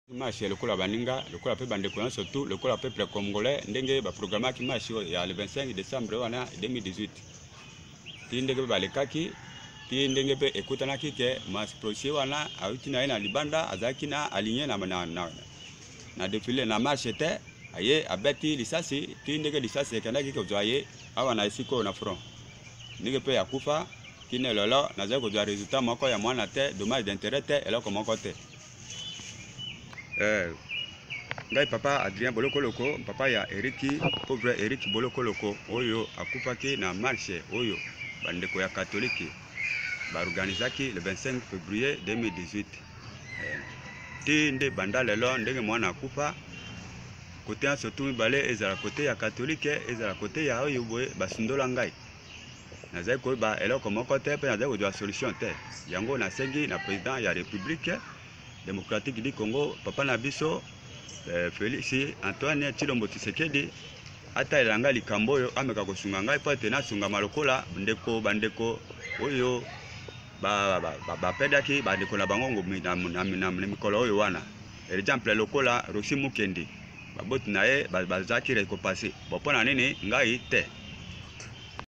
Marche lokola baninga, lokola pe bande koyan surtout lokola peuple congolais ndenge ba programme ki marche ya le 25 décembre wana 2018. Ti ndenge ba lekaki, ti ndenge pe ekutana ki ke mas projet wana awiti na ina libanda azaki na aligné na défilé na marche te aye abeti lisasi ti ndenge lisasi kanaki ko joye awana isiko na front. Ndenge pe yakufa kine lolo na zako do résultat moko ya mwana te dommage d'intérêt te eloko moko te. Ngai papa Adrien Bolokoloko, papa ya Eriki, pauvre Eric Bolokoloko, oyo akufaki na marche oyo bandeko ya catholique ba organizaki le 25 février 2018. Ti nde banda lelo ndenge mwana akufa côté en surtout balé ezala côté ya catholique ezala côté ya oyo boye basundola ngai. Nazai ko ba eloko moko te pe nazai ko do solution te. Yango na sengi na président ya république démocratique du Congo, papa Nabiso, Félix Antoine Tshilombo Tshisekedi, ata elanga likambo yo ameka kosunga ngai pa tena sunga malokola bandeko oyo ba pedaki bandeko na bango na mikolo oyo wana. Exemple lokola Rosi Mukendi, baboti na ye bazaki reko passer. Bopona nini ngai te.